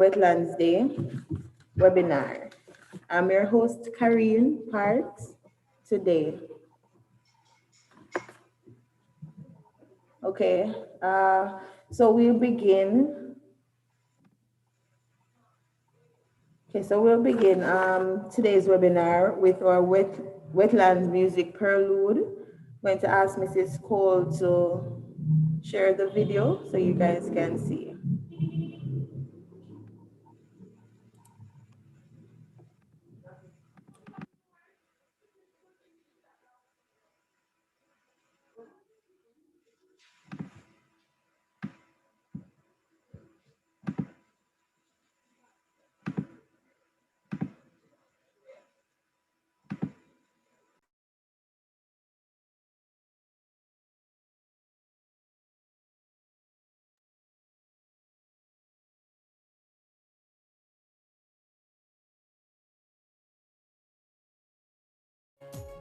Wetlands Day webinar. I'm your host, Karine Parks, today. Okay, so we'll begin. Today's webinar with our Wetlands music prelude. I'm going to ask Mrs. Cole to share the video so you guys can see.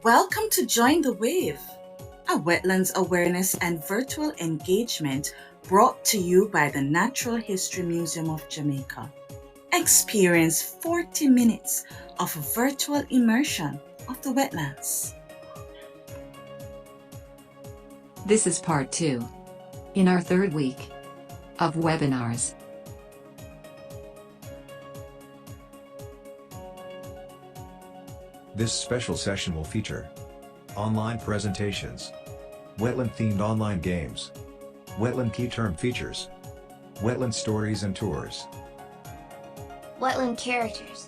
Welcome to Join the Wave, a wetlands awareness and virtual engagement brought to you by the Natural History Museum of Jamaica. Experience 40 minutes of virtual immersion of the wetlands. This is part 2 in our third week of webinars. This special session will feature online presentations, wetland-themed online games, wetland key term features, wetland stories and tours, wetland characters.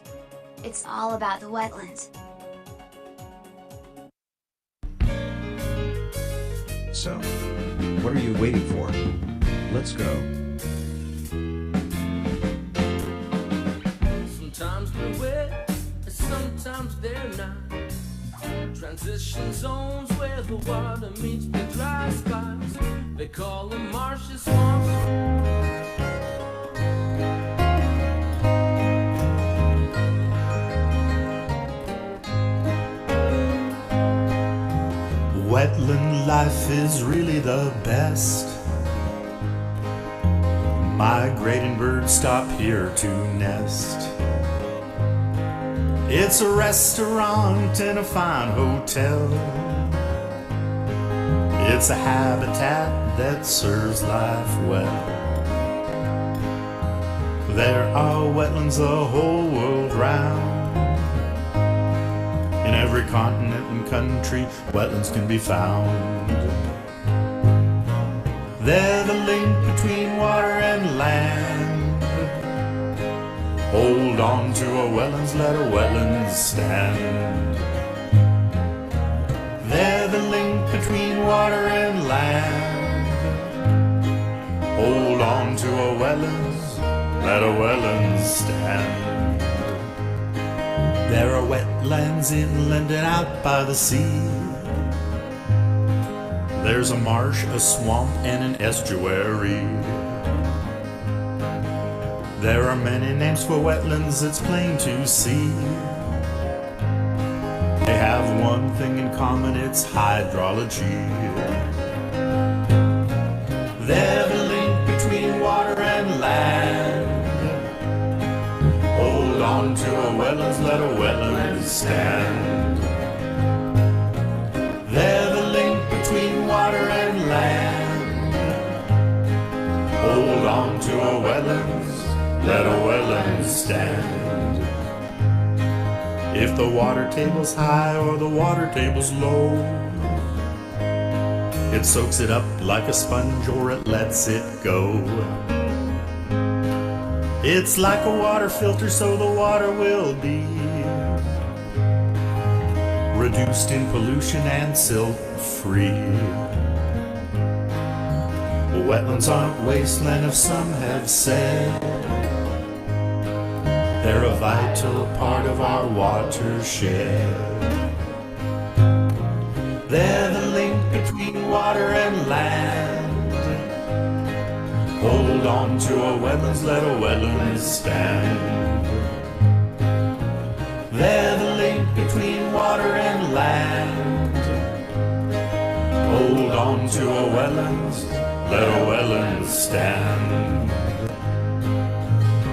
It's all about the wetlands. So, what are you waiting for? Let's go. Sometimes they're wet, sometimes they're not. Transition zones where the water meets the dry spots. They call them marshy swamps. Wetland life is really the best. Migrating birds stop here to nest. It's a restaurant and a fine hotel. It's a habitat that serves life well. There are wetlands the whole world round. In every continent and country, wetlands can be found. They're the link between water and land. Hold on to a wetlands, let a wetlands stand. They're the link between water and land. Hold on to a wetlands, let a wetlands stand. There are wetlands inland and out by the sea. There's a marsh, a swamp, and an estuary. There are many names for wetlands, it's plain to see. They have one thing in common, it's hydrology. They're the link between water and land. Hold on to a wetlands, let a wetlands stand. They're the link between water and land. Hold on to a wetlands, let a wetlands stand. If the water table's high or the water table's low, it soaks it up like a sponge or it lets it go. It's like a water filter, so the water will be reduced in pollution and silt free. Wetlands aren't wasteland, as some have said. They're a vital part of our watershed. They're the link between water and land. Hold on to a wetlands, let a wetlands stand. They're the link between water and land. Hold on to a wetlands, let a wetlands stand.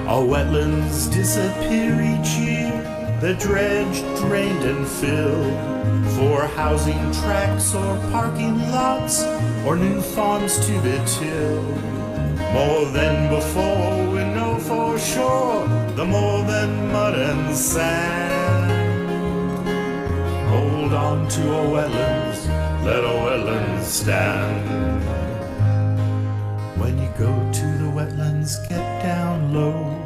All wetlands disappear each year. They're dredged, drained, and filled for housing tracks or parking lots or new farms to be tilled. More than before, we know for sure, the more than mud and sand. Hold on to our wetlands, let our wetlands stand. When you go to the wetlands, get down low.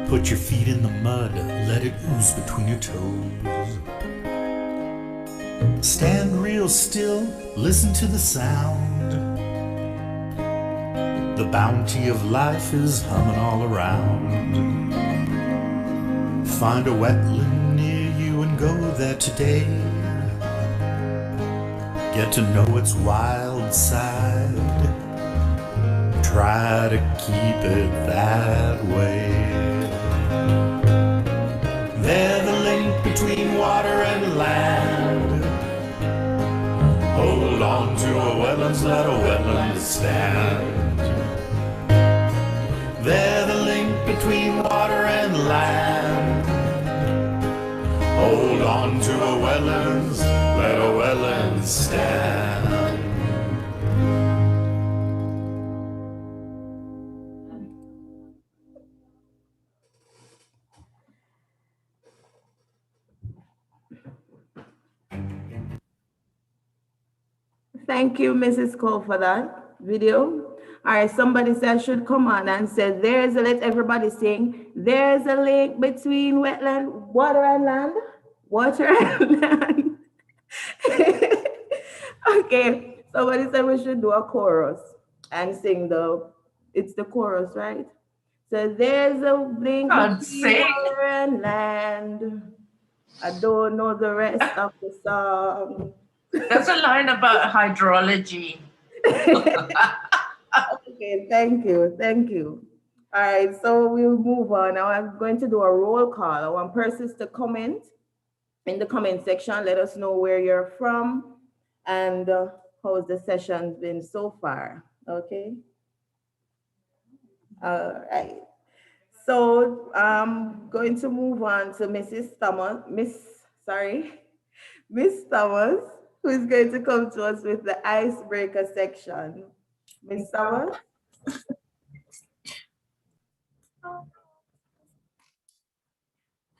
Put your feet in the mud, let it ooze between your toes. Stand real still, listen to the sound. The bounty of life is humming all around. Find a wetland near you and go there today. Get to know its wild side. Try to keep it that way. They're the link between water and land. Hold on to our wetlands, let our wetlands stand. They're the link between water and land. Hold on to our wetlands, let our wetlands stand. Thank you, Mrs. Cole, for that video. All right, somebody said should come on and said let everybody sing. There's a link between wetland, water and land. Water and land. Okay, somebody said we should do a chorus and sing it's the chorus, right? So there's a link between water and land. I don't know the rest of the song. That's a line about hydrology. Okay, thank you. All right, so we'll move on. Now I'm going to do a roll call. I want persons to comment in the comment section. Let us know where you're from and how's the session been so far, okay? All right. So I'm going to move on to Miss Thomas, who is going to come to us with the icebreaker section. Miss Thomas?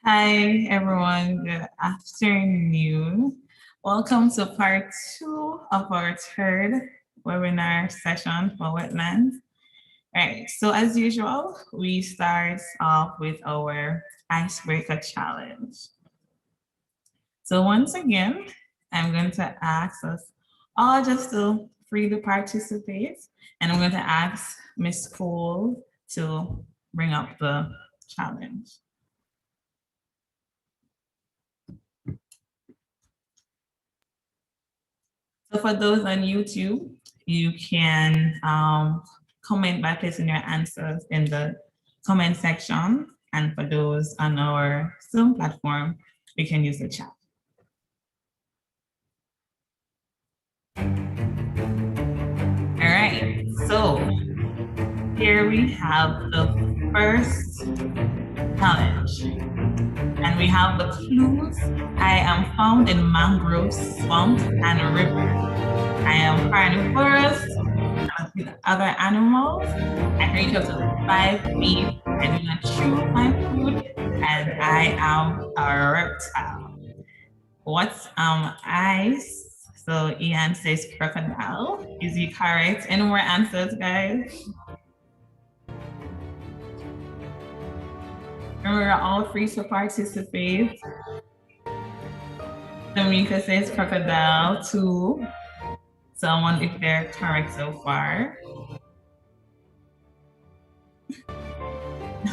Hi, everyone. Good afternoon. Welcome to part 2 of our third webinar session for Wetlands. All right, so as usual, we start off with our icebreaker challenge. So once again, I'm going to ask us all just to freely participate, and I'm going to ask Ms. Cole to bring up the challenge. So for those on YouTube, you can comment by placing your answers in the comment section. And for those on our Zoom platform, you can use the chat. All right, so here we have the first challenge. And we have the clues. I am found in mangrove swamps and rivers. I am carnivorous with other animals. I reach up to 5 feet. I do not chew my food, and I am a reptile. What's ice? So Ian says crocodile. Is he correct? Any more answers, guys? Remember, we're all free to participate. Tamika says crocodile too. So I wonder if they're correct so far.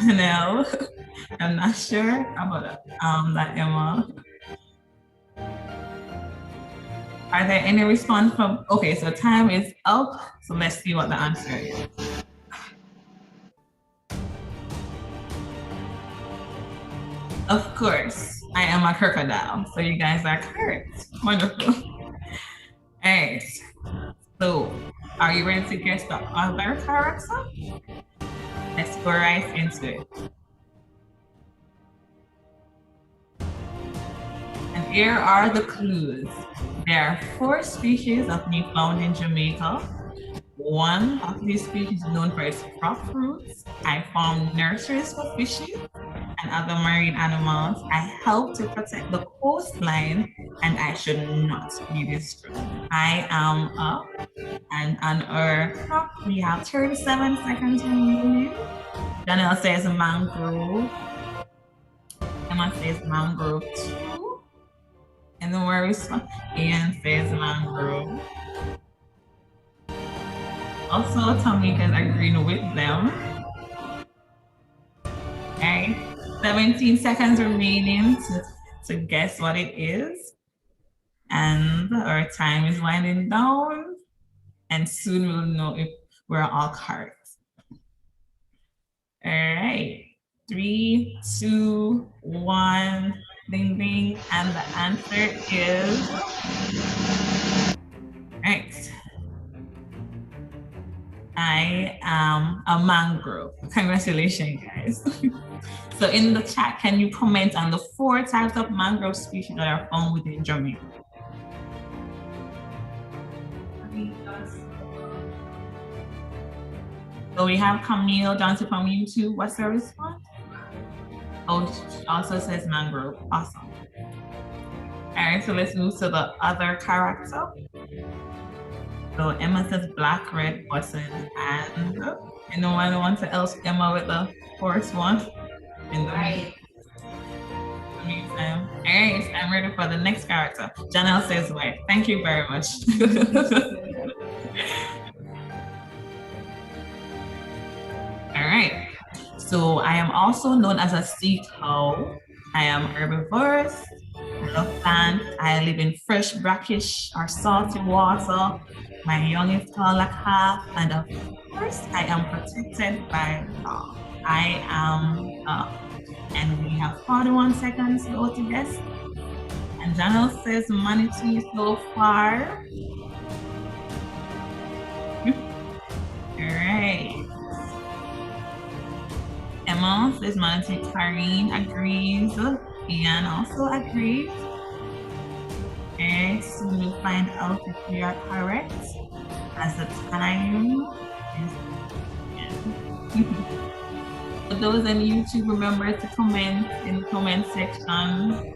No, I'm not sure about that, Emma. Are there any response from, okay, so time is up. So let's see what the answer is. Of course, I am a crocodile. So you guys are correct. Wonderful. All right. So are you ready to guess the other character? Let's go right into it. And here are the clues. There are 4 species of Newfoundland in Jamaica. One of these species is known for its crop fruits. I found nurseries for fishes and other marine animals. I help to protect the coastline, and I should not be destroyed. I am up and on our clock. We have 37 seconds remaining. Jhannel says mangrove. Emma says mangrove too. And then where is Ian says mangrove. Also, Tamika's agreeing with them. Okay, 17 seconds remaining to guess what it is. And our time is winding down. And soon we'll know if we're all correct. All right, 3, 2, 1, ding, ding. And the answer is, right. I am a mangrove. Congratulations, guys. So in the chat, can you comment on the 4 types of mangrove species that are found within Jamaica? So we have Camille Johnson from YouTube. What's the response? Oh, she also says mangrove. Awesome. All right, so let's move to the other character. So Emma says black, red button, and no one wants to else Emma with the 4th one. Right. Amazing. All right, I'm ready for the next character. Jhannel says white. Thank you very much. All right. So I am also known as a sea cow. I am herbivorous. I love plants. I live in fresh, brackish or salty water. My young is tall like half, and of course, I am protected by law. I am and we have 41 seconds to go to guess. And Jhannel says manatee so far. All right. Emma says manatee. Karine agrees. Ian also agrees. Okay, so we'll find out if we are correct as the time is. For those on YouTube, remember to comment in the comment section.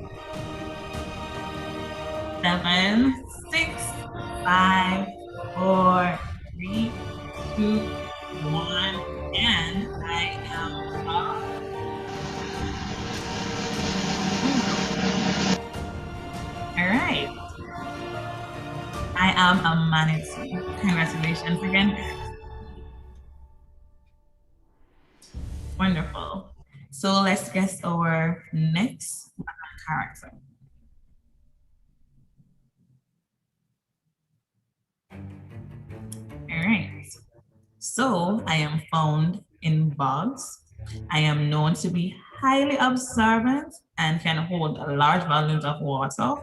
7, 6, 5, 4, 3, 2, 1, and I am off. All right. I am a manatee. Congratulations again. Wonderful. So let's guess our next character. All right. So I am found in bogs. I am known to be highly observant and can hold large volumes of water.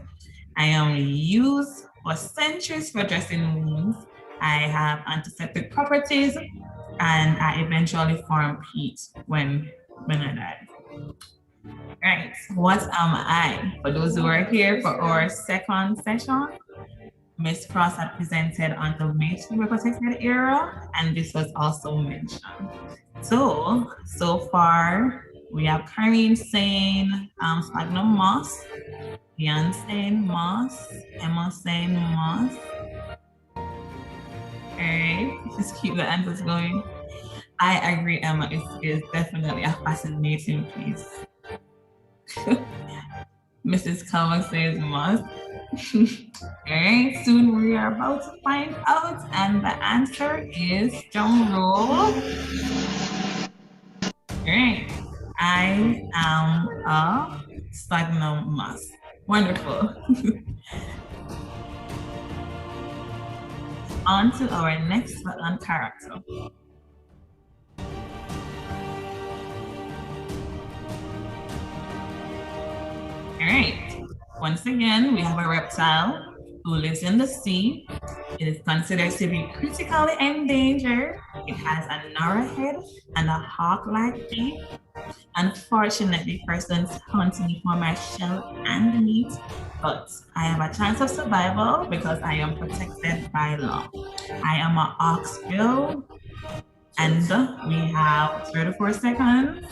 I am used for centuries for dressing wounds. I have antiseptic properties, and I eventually form peat when I die. Right, what am I? For those who are here for our second session, Miss Cross had presented on the masonry protected area, and this was also mentioned. So far, we have Karine saying sphagnum moss, Ian saying moss, Emma saying moss. Okay, just keep the answers going. I agree, Emma, is definitely a fascinating piece. Mrs. Comer says moss. Okay, soon we are about to find out, and the answer is drum roll. Great. I am a sphagnum moss. Wonderful. On to our next wetland character. All right. Once again, we have a reptile who lives in the sea. It is considered to be critically endangered. It has a narrow head and a hawk-like beak. Unfortunately, persons hunt me for my shell and meat, but I have a chance of survival because I am protected by law. I am an oxbill, and we have 34 seconds.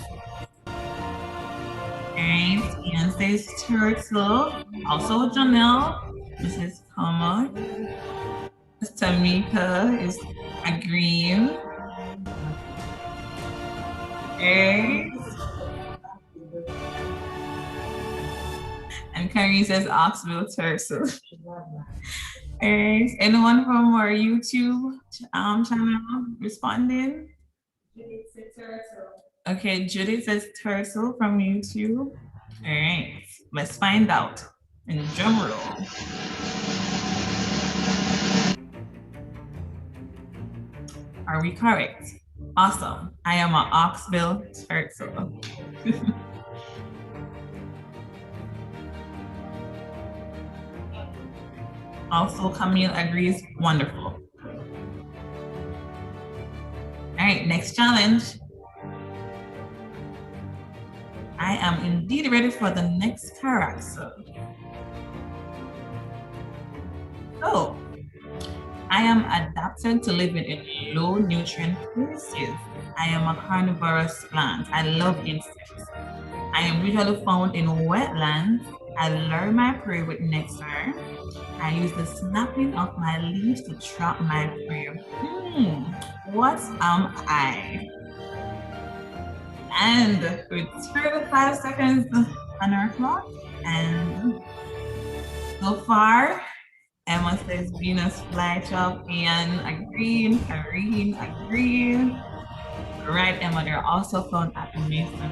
And Ian says turtle. Also Jhannel. This is Kama. Tamika is agreeing. Okay. And Carrie says Oxville turtle. Okay. Anyone from our YouTube channel responding? Okay, Judy says turtle from YouTube. All right, let's find out. And drum roll. Are we correct? Awesome. I am an oxbill turtle. Also, Camille agrees. Wonderful. All right, next challenge. I am indeed ready for the next character. So, I am adapted to living in low nutrient places. I am a carnivorous plant. I love insects. I am usually found in wetlands. I lure my prey with nectar. I use the snapping of my leaves to trap my prey. What am I? And with 35 seconds on our clock, and so far, Emma says Venus flytrap, and agreeing, Karine agreeing. Right, Emma, they're also found at Mason.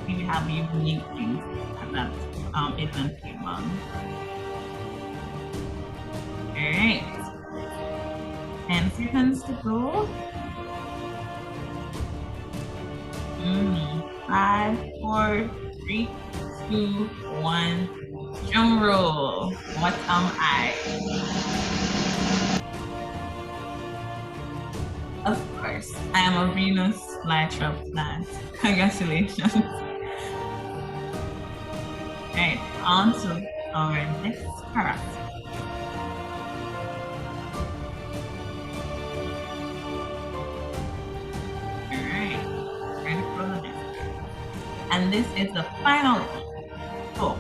We have unique things at that Island Piedmont. All right, 10 seconds to go. 5, 4, 3, 2, 1. Drum roll. What am I? Of course, I am a Venus flytrap plant. Congratulations. Right, on to our next character. And this is the final one. So,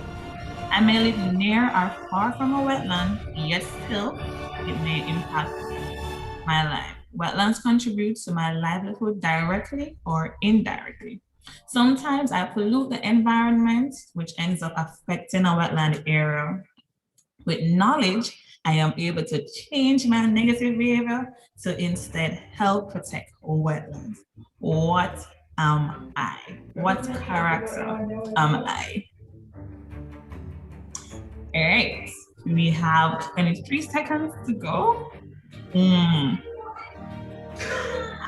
I may live near or far from a wetland, yet still it may impact my life. Wetlands contribute to my livelihood directly or indirectly. Sometimes I pollute the environment, which ends up affecting a wetland area. With knowledge, I am able to change my negative behavior to instead help protect wetlands. What am I? What character am I? All right, we have 23 seconds to go.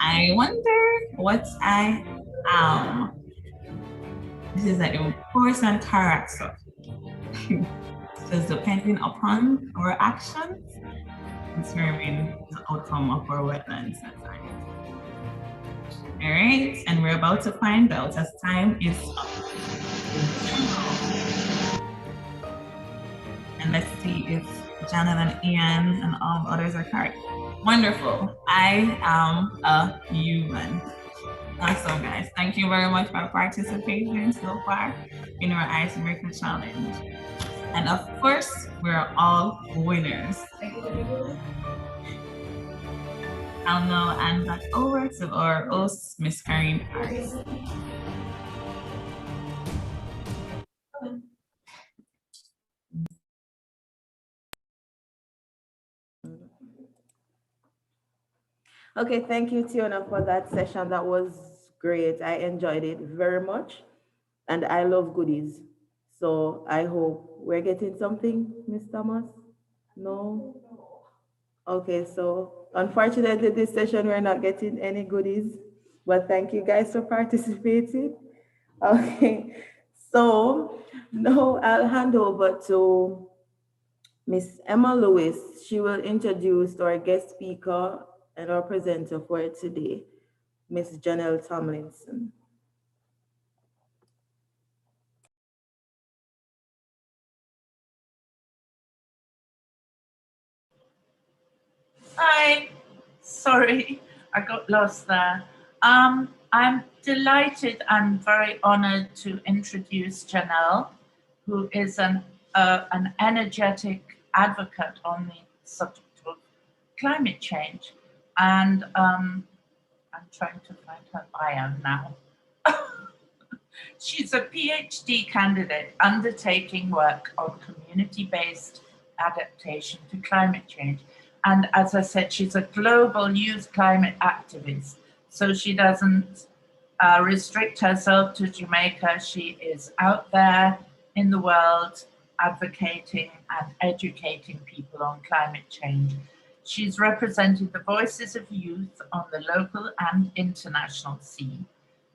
I wonder what I am. This is an important character. Because depending upon our actions, determine the outcome of our wetlands. All right, and we're about to find out as time is up. And let's see if Jhannel and Ian and all the others are correct. Wonderful. I am a human. Awesome, guys. Thank you very much for participating so far in our icebreaker challenge. And of course, we're all winners. I'll now hand back over to our host, Miss Karine Harris. Okay, thank you, Tiona, for that session. That was great. I enjoyed it very much. And I love goodies. So I hope we're getting something, Miss Thomas? No? Okay, so unfortunately, this session, we're not getting any goodies. But thank you guys for participating. Okay, so now I'll hand over to Miss Emma Lewis. She will introduce our guest speaker and our presenter for today, Miss Jhannel Tomlinson. Hi. Sorry, I got lost there. I'm delighted and very honored to introduce Jhannel, who is an energetic advocate on the subject of climate change. And I'm trying to find her bio now. She's a Ph.D. candidate undertaking work on community based adaptation to climate change. And as I said, she's a global youth climate activist. So she doesn't restrict herself to Jamaica. She is out there in the world advocating and educating people on climate change. She's represented the voices of youth on the local and international scene.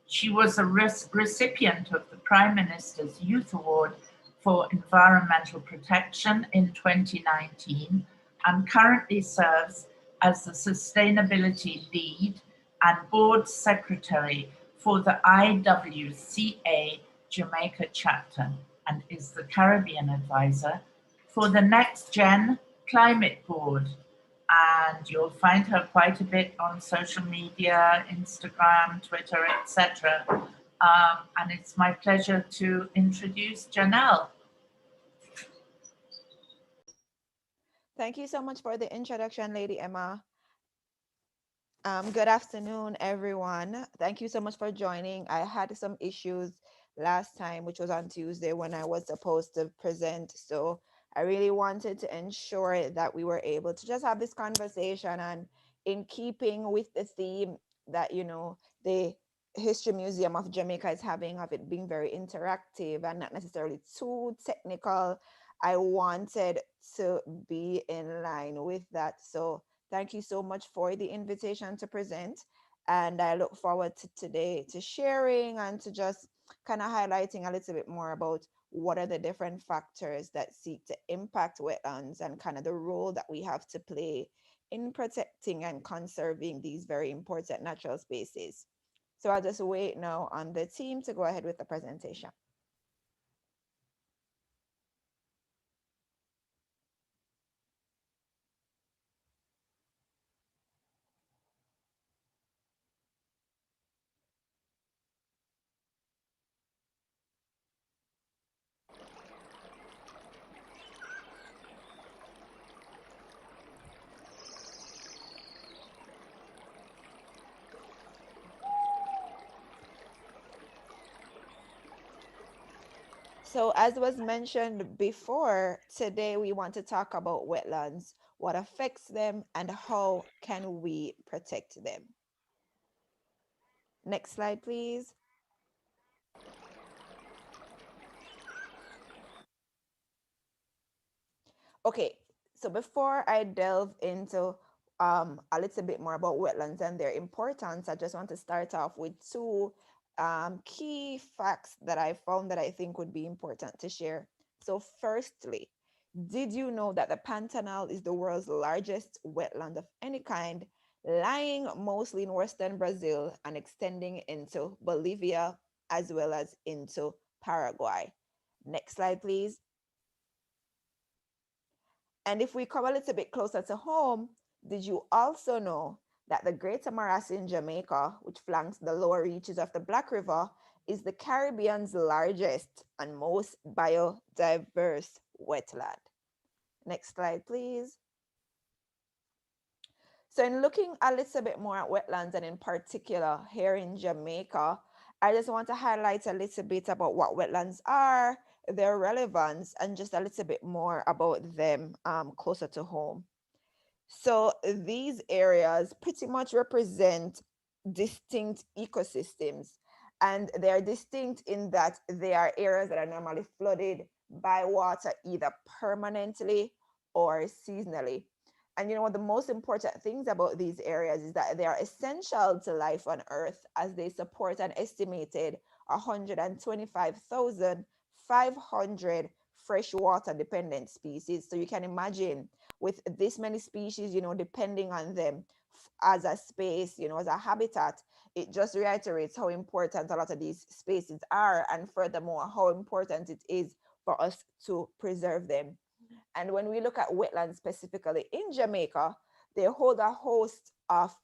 She was a recipient of the Prime Minister's Youth Award for Environmental Protection in 2019 and currently serves as the Sustainability Lead and Board Secretary for the IWCA Jamaica chapter and is the Caribbean advisor for the Next Gen Climate Board. And you'll find her quite a bit on social media, Instagram, Twitter, etc. And it's my pleasure to introduce Jhannel. Thank you so much for the introduction, Lady Emma. Good afternoon, everyone. Thank you so much for joining. I had some issues last time, which was on Tuesday when I was supposed to present. So I really wanted to ensure that we were able to just have this conversation, and in keeping with the theme that, the History Museum of Jamaica is having, of it being very interactive and not necessarily too technical, I wanted to be in line with that. So thank you so much for the invitation to present. And I look forward to today to sharing and to just kind of highlighting a little bit more about what are the different factors that seek to impact wetlands and kind of the role that we have to play in protecting and conserving these very important natural spaces. So I'll just wait now on the team to go ahead with the presentation. So as was mentioned before, today we want to talk about wetlands, what affects them, and how can we protect them. Next slide, please. Okay, so before I delve into a little bit more about wetlands and their importance, I just want to start off with two key facts that I found that I think would be important to share. So firstly, did you know that the Pantanal is the world's largest wetland of any kind, lying mostly in western Brazil and extending into Bolivia as well as into Paraguay? Next slide, please. And if we come a little bit closer to home, did you also know that the Greater Morass in Jamaica, which flanks the lower reaches of the Black River, is the Caribbean's largest and most biodiverse wetland? Next slide, please. So in looking a little bit more at wetlands, and in particular here in Jamaica, I just want to highlight a little bit about what wetlands are, their relevance, and just a little bit more about them closer to home. So these areas pretty much represent distinct ecosystems, and they're distinct in that they are areas that are normally flooded by water either permanently or seasonally. And you know what, the most important things about these areas is that they are essential to life on Earth, as they support an estimated 125,500 freshwater dependent species. So you can imagine with this many species, depending on them as a space, as a habitat, it just reiterates how important a lot of these spaces are, and furthermore, how important it is for us to preserve them. And when we look at wetlands specifically in Jamaica, they hold a host of,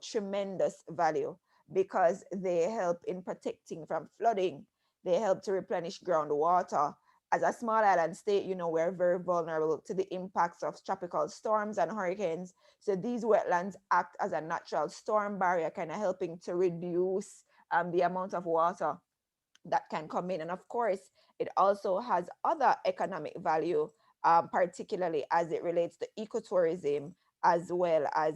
tremendous value because they help in protecting from flooding. They help to replenish groundwater. As a small island state, we're very vulnerable to the impacts of tropical storms and hurricanes. So these wetlands act as a natural storm barrier, kind of helping to reduce the amount of water that can come in. And of course, it also has other economic value, particularly as it relates to ecotourism, as well as,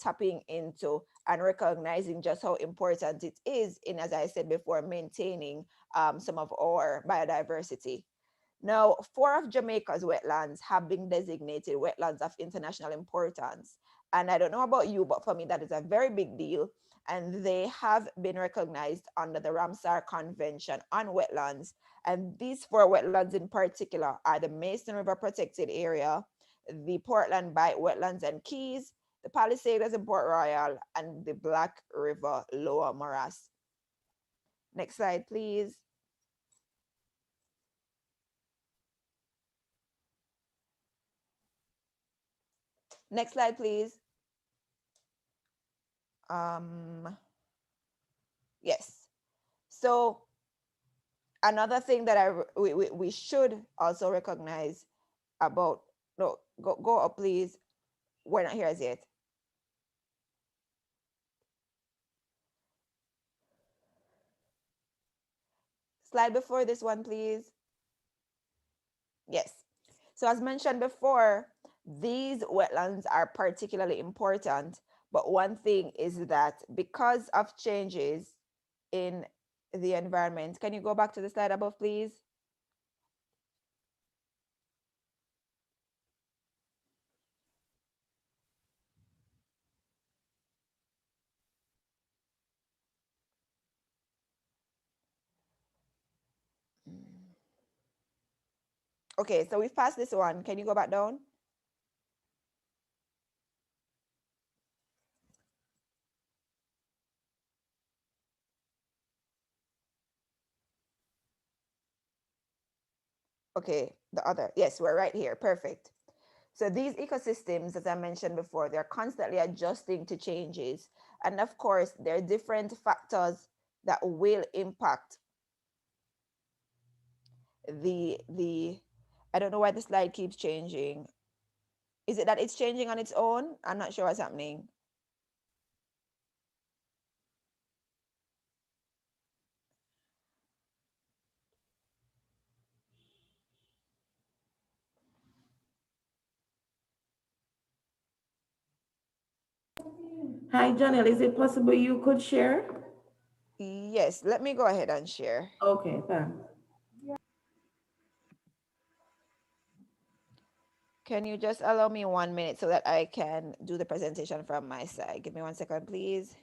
tapping into and recognizing just how important it is in, as I said before, maintaining some of our biodiversity. Now, 4 of Jamaica's wetlands have been designated wetlands of international importance. And I don't know about you, but for me, that is a very big deal. And they have been recognized under the Ramsar Convention on Wetlands. And these 4 wetlands in particular are the Mason River Protected Area, the Portland Bight Wetlands and Keys, the Palisades in Port Royal, and the Black River Lower Morass. Next slide, please. Next slide, please. Yes. So another thing that we should also recognize about, no, go up, please. We're not here as yet. Slide before this one, please. Yes. So as mentioned before, these wetlands are particularly important. But one thing is that because of changes in the environment, can you go back to the slide above, please? Okay, so we've passed this one. Can you go back down? Okay, the other. Yes, we're right here. Perfect. So these ecosystems, as I mentioned before, they're constantly adjusting to changes. And of course, there are different factors that will impact the I don't know why the slide keeps changing. Is it that it's changing on its own? I'm not sure what's happening. Hi, Jhannel. Is it possible you could share? Yes, let me go ahead and share. Okay, thanks. Can you just allow me 1 minute so that I can do the presentation from my side? Give me 1 second, please.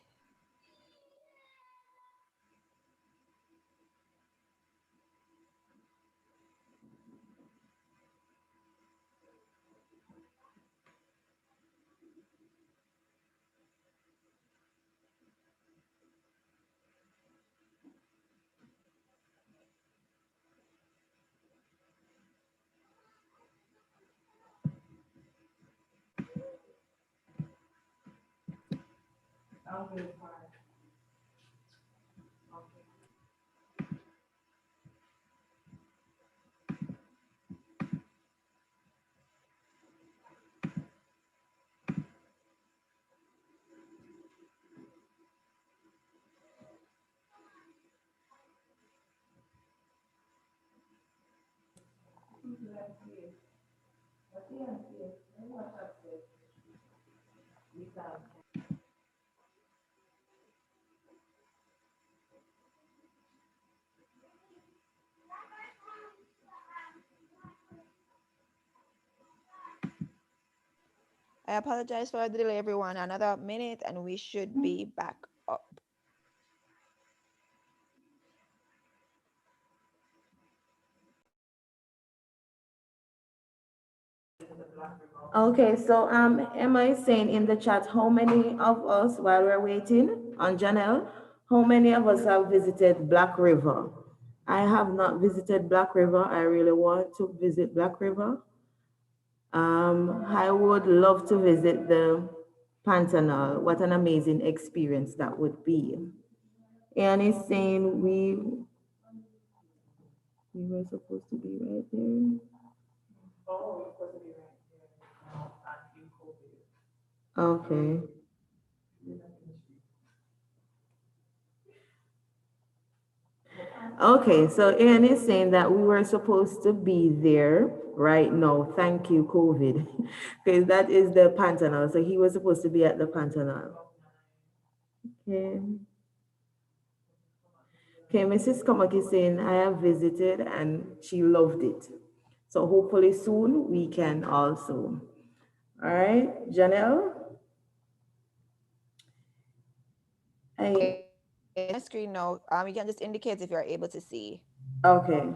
I apologize for the delay, everyone. Another minute and we should be back up. Okay, so am I saying in the chat how many of us, while we're waiting on Janelle, how many of us have visited Black River? I have not visited Black River. I really want to visit Black River. I would love to visit the Pantanal. What an amazing experience that would be. And it's saying we were supposed to be right there. Okay. Okay, so Ian is saying that we were supposed to be there right now. Thank you, COVID. Because that is the Pantanal. So he was supposed to be at the Pantanal. Okay. Okay, Mrs. Kamak is saying, I have visited and she loved it. So hopefully soon we can also. All right, Janelle? I, On screen now, you can just indicate if you're able to see. okay.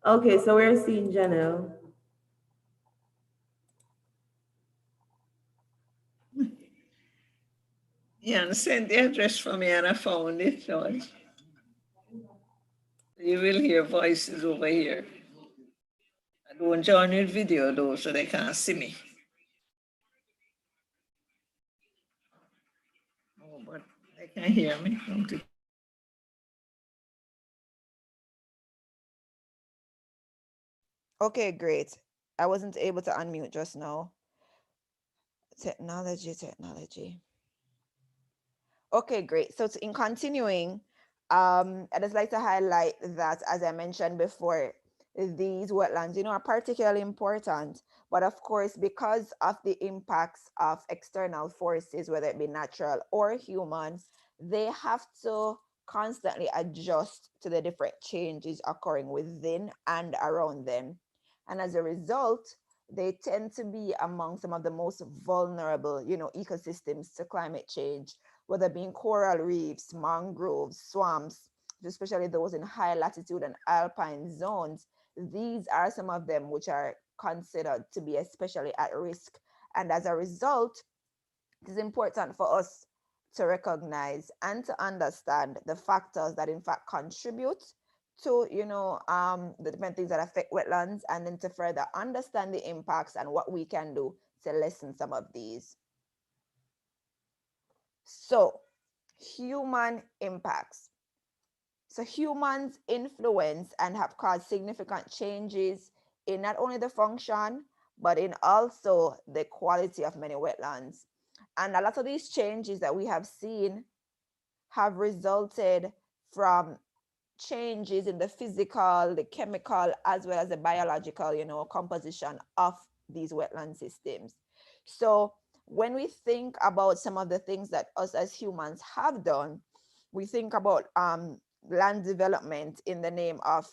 Okay, so we're seeing Janelle. Yeah, send the address for me and I found it, George. You will hear voices over here. I don't join with video though, so they can't see me. Oh, but they can hear me. Okay, great. I wasn't able to unmute just now. Technology. Okay, great. So in continuing, I'd just like to highlight that, as I mentioned before, these wetlands, are particularly important. But of course, because of the impacts of external forces, whether it be natural or human, they have to constantly adjust to the different changes occurring within and around them. And as a result, they tend to be among some of the most vulnerable, ecosystems to climate change, whether being coral reefs, mangroves, swamps, especially those in high latitude and alpine zones. These are some of them which are considered to be especially at risk. And as a result, it is important for us to recognize and to understand the factors that in fact contribute to the different things that affect wetlands, and then to further understand the impacts and what we can do to lessen some of these. So human impacts. So humans influence and have caused significant changes in not only the function, but in also the quality of many wetlands. And a lot of these changes that we have seen have resulted from changes in the physical, the chemical, as well as the biological, composition of these wetland systems. So when we think about some of the things that us as humans have done, we think about land development in the name of,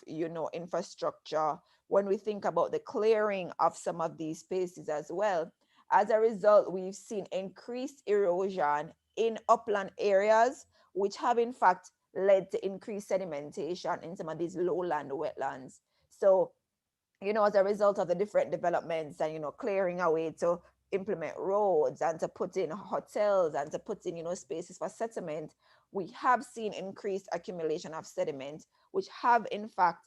infrastructure. When we think about the clearing of some of these spaces as well, as a result, we've seen increased erosion in upland areas, which have in fact led to increased sedimentation in some of these lowland wetlands. So, as a result of the different developments and, clearing away to implement roads and to put in hotels and to put in, spaces for settlement, we have seen increased accumulation of sediment, which have in fact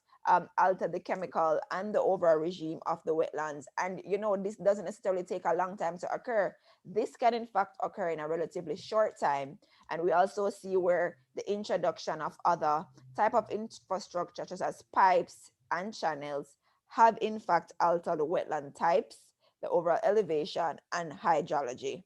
altered the chemical and the overall regime of the wetlands. And this doesn't necessarily take a long time to occur. This can in fact occur in a relatively short time. And we also see where the introduction of other type of infrastructure, such as pipes and channels, have in fact altered the wetland types, the overall elevation, and hydrology.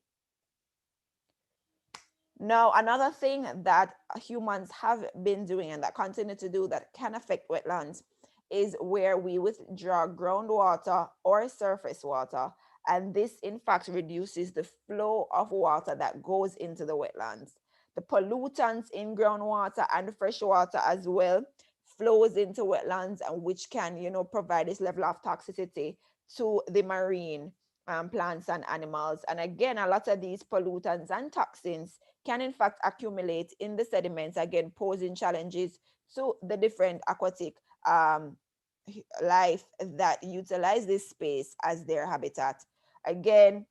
Now, another thing that humans have been doing and that continue to do that can affect wetlands is where we withdraw groundwater or surface water. And this, in fact, reduces the flow of water that goes into the wetlands. The pollutants in groundwater and fresh water as well flows into wetlands, and which can, provide this level of toxicity to the marine plants and animals. And again, a lot of these pollutants and toxins can in fact accumulate in the sediments, again posing challenges to the different aquatic um, life that utilize this space as their habitat. Again,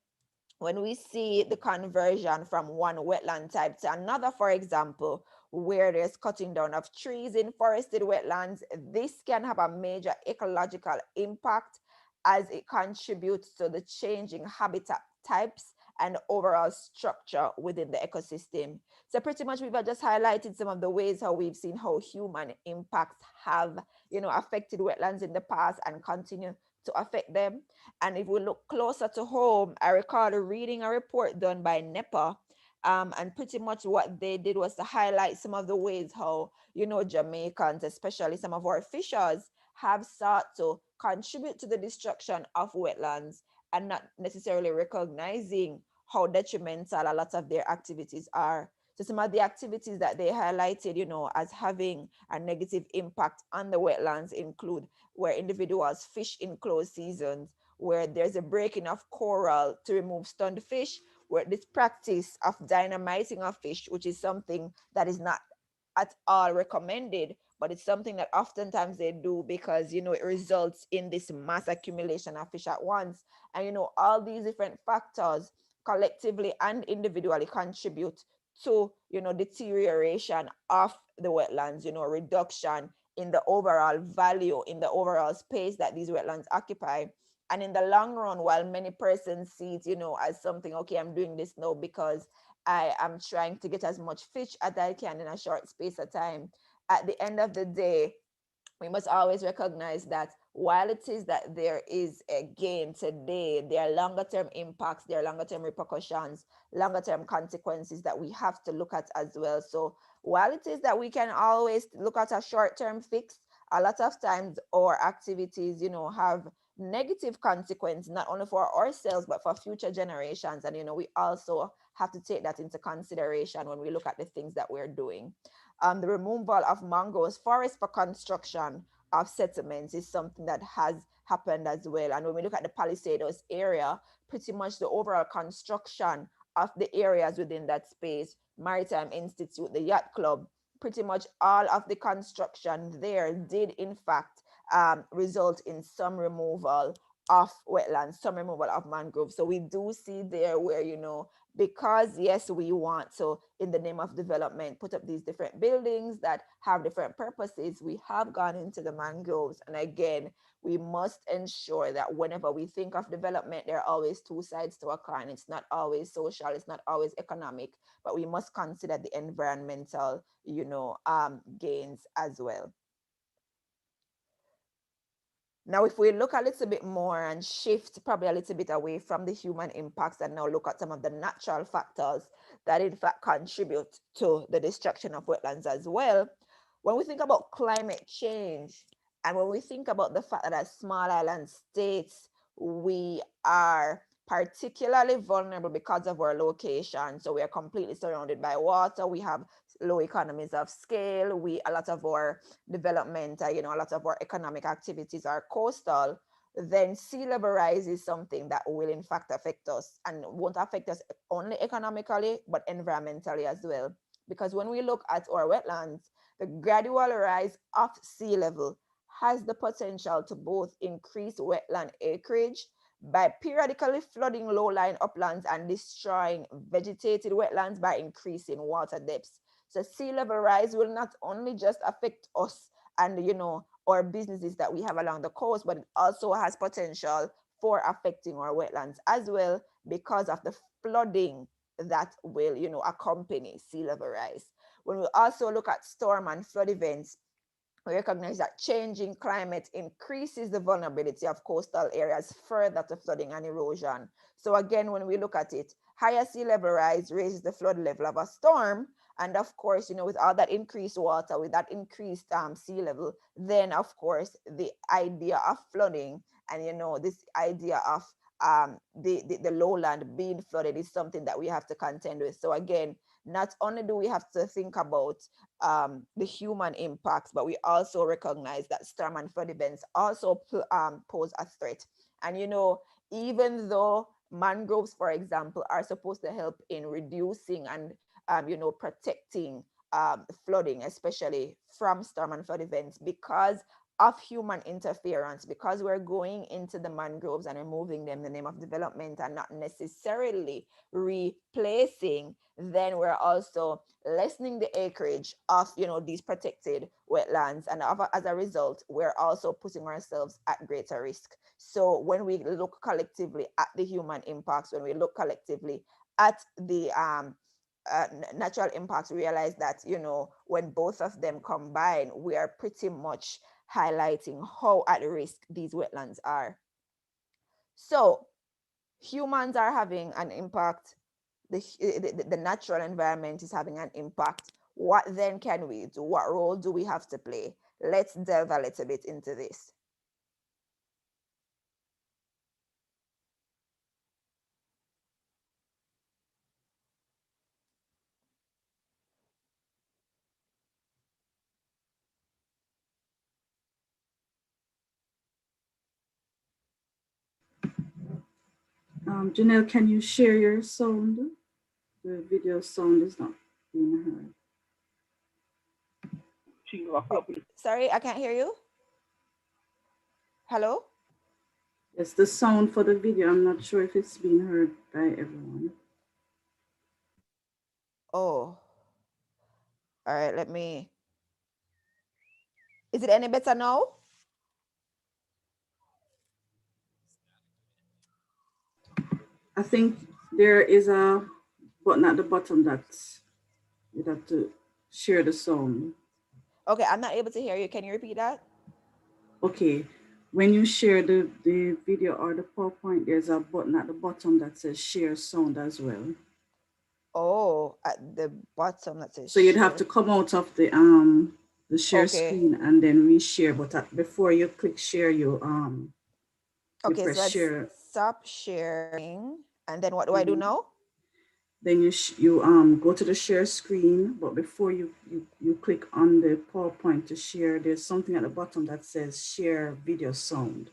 when we see the conversion from one wetland type to another, for example, where there's cutting down of trees in forested wetlands, this can have a major ecological impact as it contributes to the changing habitat types and overall structure within the ecosystem. So pretty much we've just highlighted some of the ways how we've seen how human impacts have, affected wetlands in the past and continue to affect them. And if we look closer to home, I recall reading a report done by NEPA. And pretty much what they did was to highlight some of the ways how, Jamaicans, especially some of our fishers, have sought to contribute to the destruction of wetlands and not necessarily recognizing how detrimental a lot of their activities are. So some of the activities that they highlighted, as having a negative impact on the wetlands include where individuals fish in closed seasons, where there's a breaking of coral to remove stunned fish, where this practice of dynamiting of fish, which is something that is not at all recommended, but it's something that oftentimes they do because it results in this mass accumulation of fish at once. And all these different factors collectively and individually contribute to deterioration of the wetlands, reduction in the overall value, in the overall space that these wetlands occupy. And in the long run, while many persons see it, as something, okay, I'm doing this now because I am trying to get as much fish as I can in a short space of time, at the end of the day, we must always recognize that while it is that there is a gain today, there are longer term impacts, there are longer term repercussions, longer term consequences that we have to look at as well. So while it is that we can always look at a short term fix, a lot of times our activities, have negative consequence, not only for ourselves, but for future generations. And, we also have to take that into consideration when we look at the things that we're doing. The removal of mangroves forest for construction of settlements is something that has happened as well. And when we look at the Palisados area, pretty much the overall construction of the areas within that space, Maritime Institute, the Yacht Club, pretty much all of the construction there did in fact result in some removal of wetlands, some removal of mangroves. So we do see there where, because yes, we want to, in the name of development, put up these different buildings that have different purposes, we have gone into the mangroves. And again, we must ensure that whenever we think of development, there are always two sides to a coin. It's not always social, it's not always economic, but we must consider the environmental, gains as well. Now, if we look a little bit more and shift probably a little bit away from the human impacts and now look at some of the natural factors that in fact contribute to the destruction of wetlands as well, when we think about climate change and when we think about the fact that as small island states, we are particularly vulnerable because of our location. So we are completely surrounded by water. We have low economies of scale. A lot of our development, a lot of our economic activities are coastal. Then sea level rise is something that will in fact affect us, and won't affect us only economically, but environmentally as well. Because when we look at our wetlands, the gradual rise of sea level has the potential to both increase wetland acreage by periodically flooding low-lying uplands and destroying vegetated wetlands by increasing water depths. So sea level rise will not only just affect us and our businesses that we have along the coast, but it also has potential for affecting our wetlands as well because of the flooding that will accompany sea level rise. When we also look at storm and flood events, we recognize that changing climate increases the vulnerability of coastal areas further to flooding and erosion. So again, when we look at it, higher sea level rise raises the flood level of a storm. And of course, with all that increased water, with that increased sea level, then of course, the idea of flooding and, this idea of the lowland being flooded is something that we have to contend with. So again, not only do we have to think about the human impacts, but we also recognize that storm and flood events also pose a threat. And even though mangroves, for example, are supposed to help in reducing and protecting flooding, especially from storm and flood events, because of human interference, because we're going into the mangroves and removing them in the name of development and not necessarily replacing, then we're also lessening the acreage of these protected wetlands, and as a result we're also putting ourselves at greater risk. So when we look collectively at the human impacts, when we look collectively at the natural impacts, realize that when both of them combine, we are pretty much highlighting how at risk these wetlands are. So humans are having an impact, the natural environment is having an impact. What then can we do? What role do we have to play? Let's delve a little bit into this. Jhannel, can you share your sound? The video sound is not being heard. Sorry, I can't hear you. Hello? Yes, the sound for the video, I'm not sure if it's being heard by everyone. Oh, all right, is it any better now? I think there is a button at the bottom that you have to share the sound. Okay, I'm not able to hear you. Can you repeat that? Okay, when you share the video or the PowerPoint, there's a button at the bottom that says share sound as well. Oh, at the bottom that says so you'd have share. to come out of the share screen and then reshare, but before you click share, you Okay, press so let's share. stop sharing, and then what do I do now? Then you go to the share screen, but before you click on the PowerPoint to share, there's something at the bottom that says share video sound.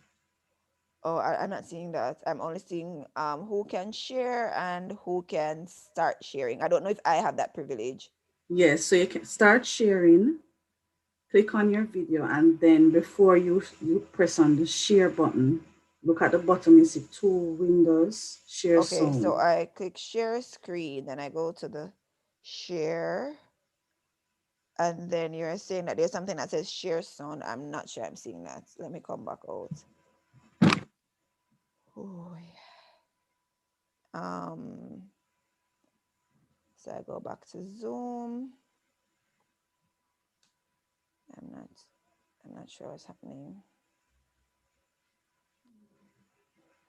Oh, I'm not seeing that. I'm only seeing who can share and who can start sharing. I don't know if I have that privilege. Yes, so you can start sharing, click on your video, and then before you press on the share button, look at the bottom, you see two windows, share sound. Okay, so I click share screen, then I go to the share, and then you're saying that there's something that says share sound. I'm not sure I'm seeing that. Let me come back out. Oh, yeah. So I go back to Zoom. I'm not sure what's happening.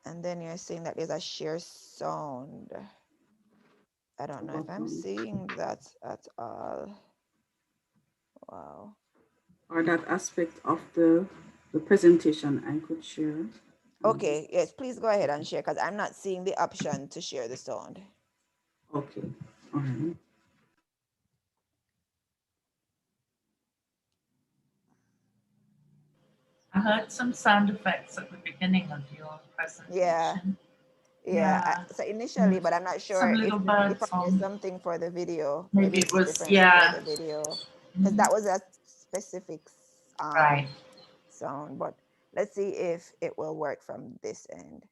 And then you're saying that there's a share sound. I don't know if I'm seeing that at all. Wow. Or that aspect of the presentation I could share. Okay, yes, please go ahead and share, because I'm not seeing the option to share the sound. Okay, all right. I heard some sound effects at the beginning of your presentation. Yeah. So initially, but I'm not sure if there's something for the video. Maybe it it's was, different yeah. for the video, because that was a specific sound. But let's see if it will work from this end.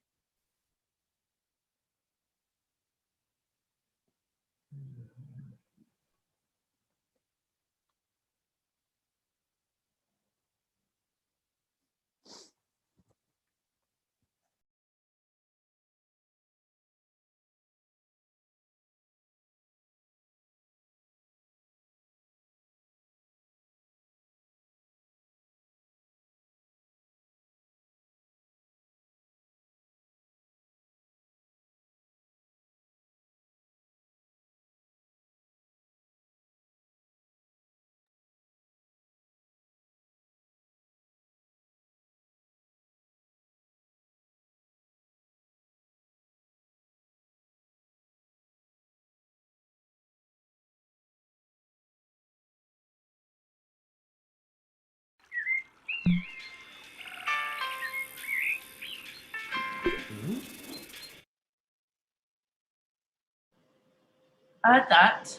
Heard that?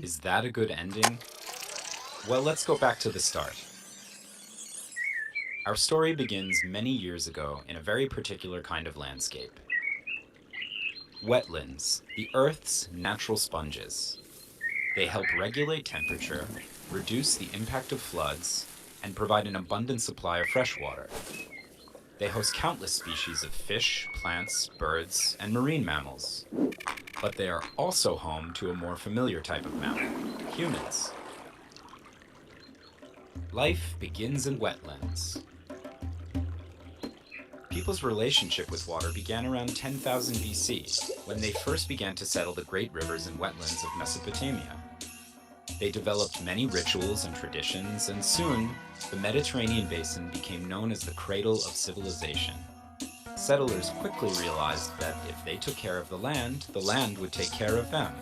Is that a good ending? Well, let's go back to the start. Our story begins many years ago in a very particular kind of landscape. Wetlands, the Earth's natural sponges. They help regulate temperature, reduce the impact of floods, and provide an abundant supply of fresh water. They host countless species of fish, plants, birds, and marine mammals. But they are also home to a more familiar type of mammal, humans. Life begins in wetlands. People's relationship with water began around 10,000 BC, when they first began to settle the great rivers and wetlands of Mesopotamia. They developed many rituals and traditions, and soon, the Mediterranean basin became known as the cradle of civilization. Settlers quickly realized that if they took care of the land would take care of them.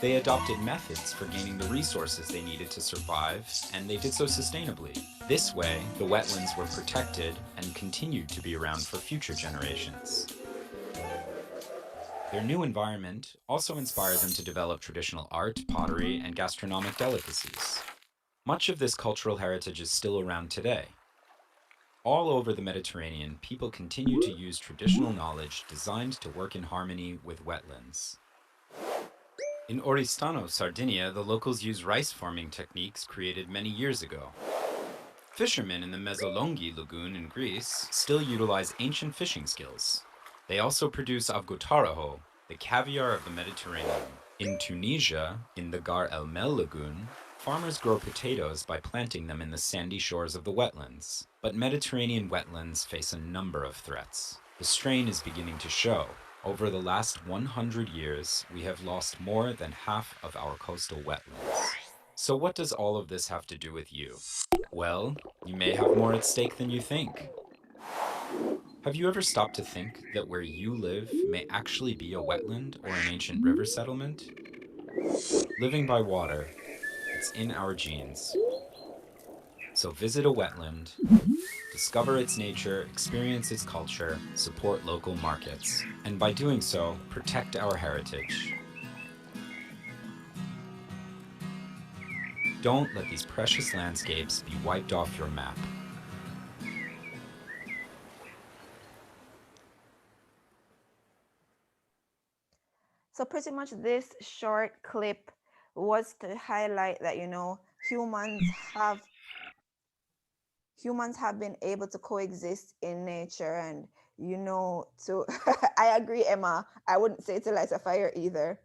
They adopted methods for gaining the resources they needed to survive, and they did so sustainably. This way, the wetlands were protected and continued to be around for future generations. Their new environment also inspired them to develop traditional art, pottery, and gastronomic delicacies. Much of this cultural heritage is still around today. All over the Mediterranean, people continue to use traditional knowledge designed to work in harmony with wetlands. In Oristano, Sardinia, the locals use rice farming techniques created many years ago. Fishermen in the Mesolonghi lagoon in Greece still utilize ancient fishing skills. They also produce avgotaraho, the caviar of the Mediterranean. In Tunisia, in the Gar El Mel lagoon, farmers grow potatoes by planting them in the sandy shores of the wetlands. But Mediterranean wetlands face a number of threats. The strain is beginning to show. Over the last 100 years, we have lost more than half of our coastal wetlands. So what does all of this have to do with you? Well, you may have more at stake than you think. Have you ever stopped to think that where you live may actually be a wetland or an ancient river settlement? Living by water, it's in our genes. So visit a wetland, discover its nature, experience its culture, support local markets, and by doing so, protect our heritage. Don't let these precious landscapes be wiped off your map. So pretty much this short clip was to highlight that, you know, humans have been able to coexist in nature, and you know, to I agree, Emma, I wouldn't say to light a fire either.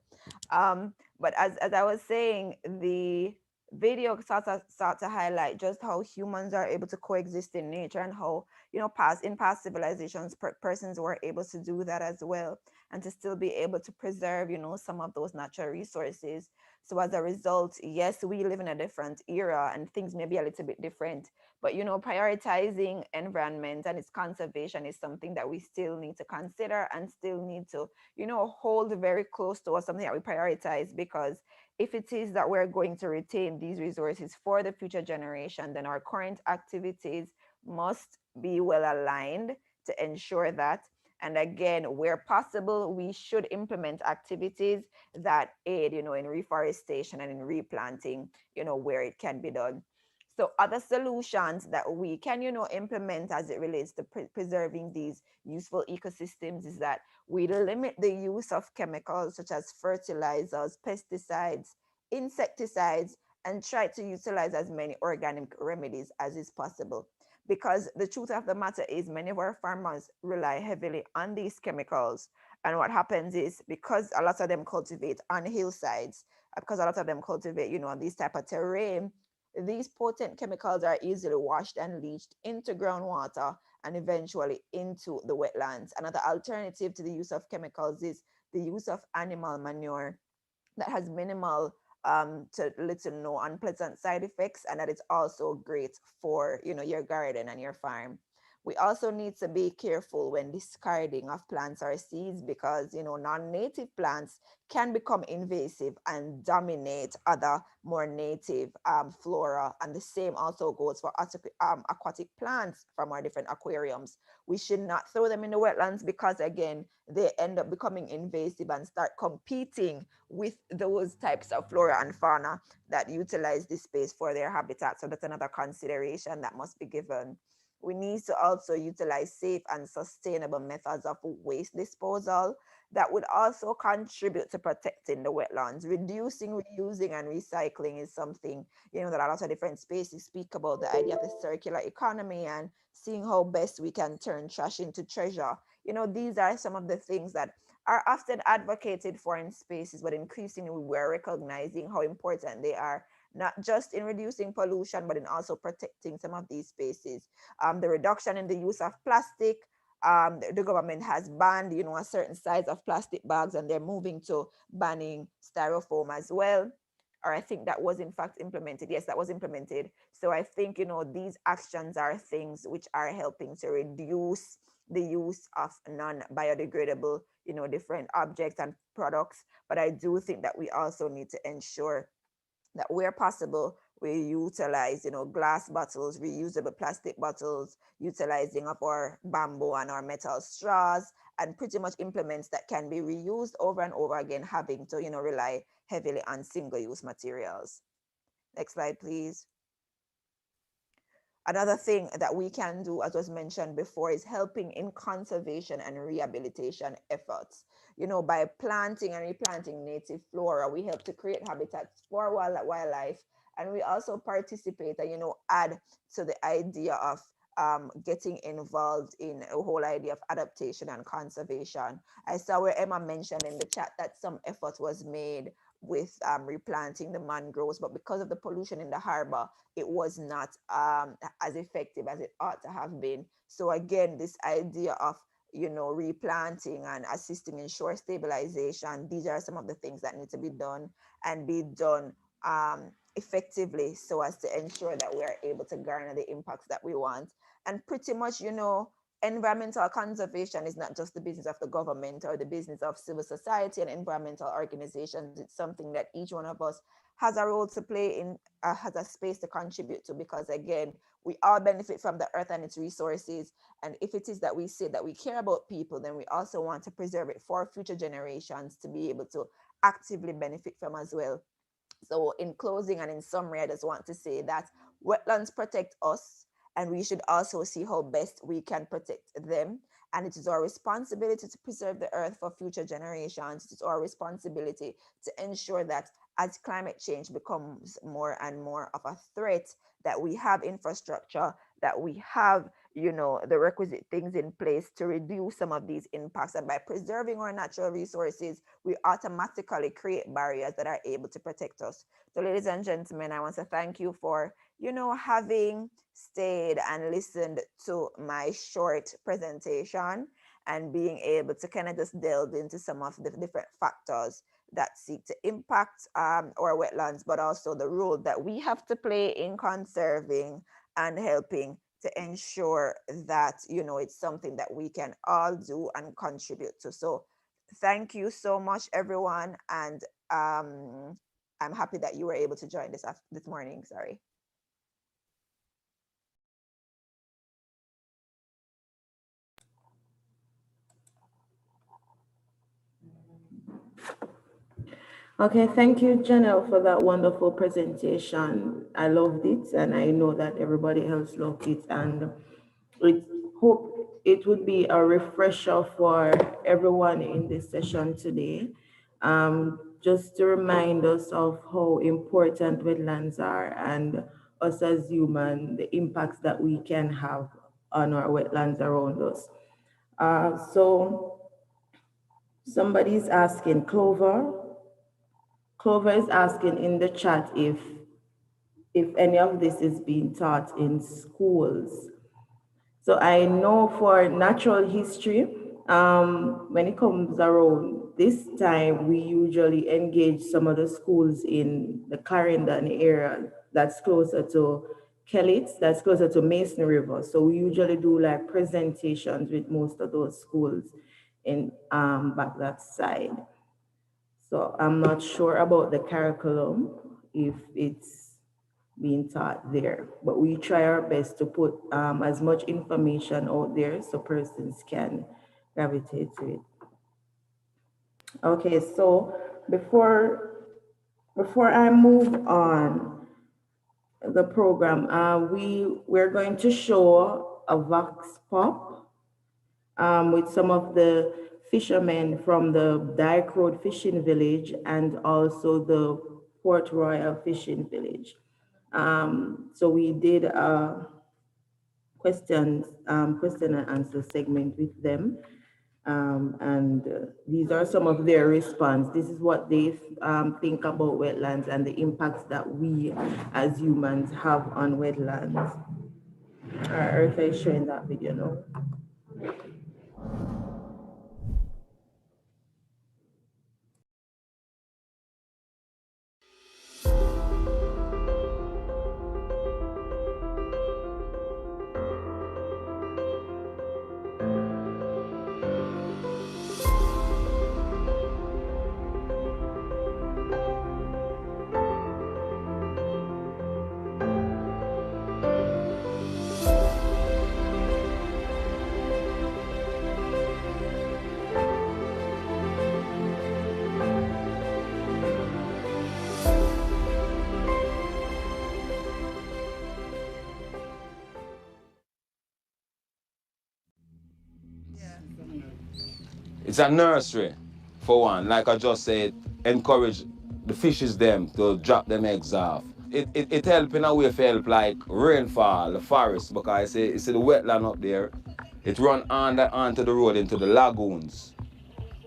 But as I was saying, the video start to highlight just how humans are able to coexist in nature, and how, you know, past civilizations, persons were able to do that as well, and to still be able to preserve, you know, some of those natural resources. So as a result, yes, we live in a different era and things may be a little bit different, but you know, prioritizing environment and its conservation is something that we still need to consider and still need to, you know, hold very close to us, something that we prioritize. Because if it is that we're going to retain these resources for the future generation, then our current activities must be well aligned to ensure that. And again, where possible, we should implement activities that aid, you know, in reforestation and in replanting, you know, where it can be done. So other solutions that we can, you know, implement as it relates to preserving these useful ecosystems is that we limit the use of chemicals such as fertilizers, pesticides, insecticides, and try to utilize as many organic remedies as is possible. Because the truth of the matter is many of our farmers rely heavily on these chemicals. And what happens is, because a lot of them cultivate on hillsides, because a lot of them cultivate, you know, on these type of terrain, these potent chemicals are easily washed and leached into groundwater and eventually into the wetlands. Another alternative to the use of chemicals is the use of animal manure. that has minimal to little no unpleasant side effects, and that it's also great for your garden and your farm. We also need to be careful when discarding of plants or seeds, because non-native plants can become invasive and dominate other more native flora, and the same also goes for aquatic plants from our different aquariums. We should not throw them in the wetlands, because again, they end up becoming invasive and start competing with those types of flora and fauna that utilize this space for their habitat. So that's another consideration that must be given. We need to also utilize safe and sustainable methods of waste disposal that would also contribute to protecting the wetlands. Reducing, reusing, and recycling is something that a lot of different spaces speak about, the idea of the circular economy and seeing how best we can turn trash into treasure. These are some of the things that are often advocated for in spaces, but increasingly we're recognizing how important they are, not just in reducing pollution, but in also protecting some of these spaces. The reduction in the use of plastic, the government has banned, a certain size of plastic bags, and they're moving to banning styrofoam as well. Or I think that was in fact implemented. Yes, that was implemented. So I think, these actions are things which are helping to reduce the use of non-biodegradable, different objects and products. But I do think that we also need to ensure that where possible, we utilize, glass bottles, reusable plastic bottles, utilizing of our bamboo and our metal straws, and pretty much implements that can be reused over and over again, having to, rely heavily on single-use materials. Next slide, please. Another thing that we can do, as was mentioned before, is helping in conservation and rehabilitation efforts. By planting and replanting native flora, we help to create habitats for wildlife, and we also participate and, add to the idea of getting involved in a whole idea of adaptation and conservation. I saw where Emma mentioned in the chat that some effort was made with replanting the mangroves, but because of the pollution in the harbor, it was not as effective as it ought to have been. So again, this idea of replanting and assisting in shore stabilization, these are some of the things that need to be done, and be done effectively, so as to ensure that we are able to garner the impacts that we want. And pretty much, environmental conservation is not just the business of the government or the business of civil society and environmental organizations. It's something that each one of us has a role to play in, has a space to contribute to, because again, we all benefit from the earth and its resources. And if it is that we say that we care about people, then we also want to preserve it for future generations to be able to actively benefit from as well. So in closing and in summary, I just want to say that wetlands protect us, and we should also see how best we can protect them. And it is our responsibility to preserve the earth for future generations. It is our responsibility to ensure that as climate change becomes more and more of a threat, that we have infrastructure, that we have, the requisite things in place to reduce some of these impacts. And by preserving our natural resources, we automatically create barriers that are able to protect us. So ladies and gentlemen, I want to thank you for, having stayed and listened to my short presentation, and being able to kind of just delve into some of the different factors that seek to impact our wetlands, but also the role that we have to play in conserving and helping to ensure that, it's something that we can all do and contribute to. So thank you so much, everyone. And I'm happy that you were able to join this morning. Sorry. Okay, thank you, Jhannel, for that wonderful presentation. I loved it, and I know that everybody else loved it, and we hope it would be a refresher for everyone in this session today, just to remind us of how important wetlands are, and us as humans, the impacts that we can have on our wetlands around us. So somebody's asking, Clover is asking in the chat if any of this is being taught in schools. So I know for natural history, When it comes around this time, we usually engage some of the schools in the Clarendon area that's closer to Kellett, that's closer to Mason River. So we usually do like presentations with most of those schools in back that side. So I'm not sure about the curriculum, if it's being taught there, but we try our best to put as much information out there so persons can gravitate to it. Okay, so before I move on the program, we're going to show a vox pop with some of the fishermen from the Dyke Road Fishing Village and also the Port Royal Fishing Village. So we did a question and answer segment with them. These are some of their response. This is what they think about wetlands and the impacts that we as humans have on wetlands. All right, Earth is showing that video now. It's a nursery, for one. Like I just said, encourage the fishes them to drop them eggs off. It help in a way for help like rainfall, the forest, because it's the wetland up there. It run onto the road into the lagoons.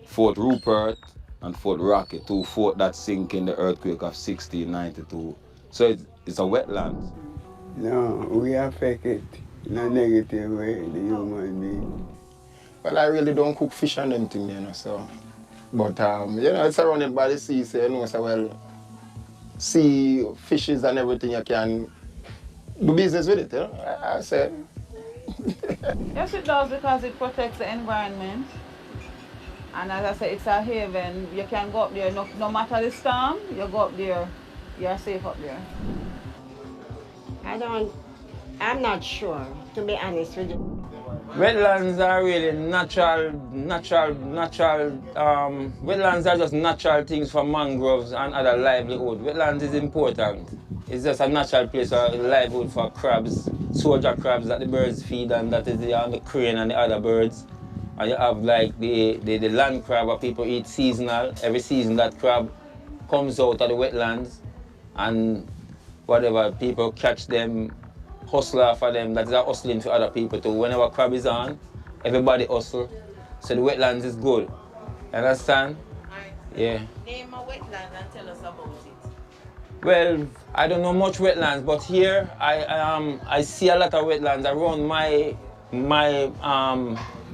Fort Rupert and Fort Rocket, two fort that sink in the earthquake of 1692. So it's a wetland. No, we affect it in a negative way, the human being. Well, I really don't cook fish and them things, you know, so. But, you know, it's surrounded by the sea, so you know, so well, sea, fishes and everything, you can do business with it, you know, I said. Yes, it does, because it protects the environment. And as I said, it's a haven. You can go up there, no matter the storm, you go up there, you're safe up there. I'm not sure, to be honest with you. Wetlands are really natural, wetlands are just natural things for mangroves and other livelihood. Wetlands is important. It's just a natural place for livelihood for crabs, soldier crabs that the birds feed, and that is the crane and the other birds. And you have like the land crab that people eat seasonal. Every season that crab comes out of the wetlands, and whatever, people catch them, hustle for them. That is a hustling for other people too. Whenever crab is on, everybody hustle. So the wetlands is good. You understand? Yeah. Name a wetland and tell us about it. Well, I don't know much wetlands, but here I see a lot of wetlands around my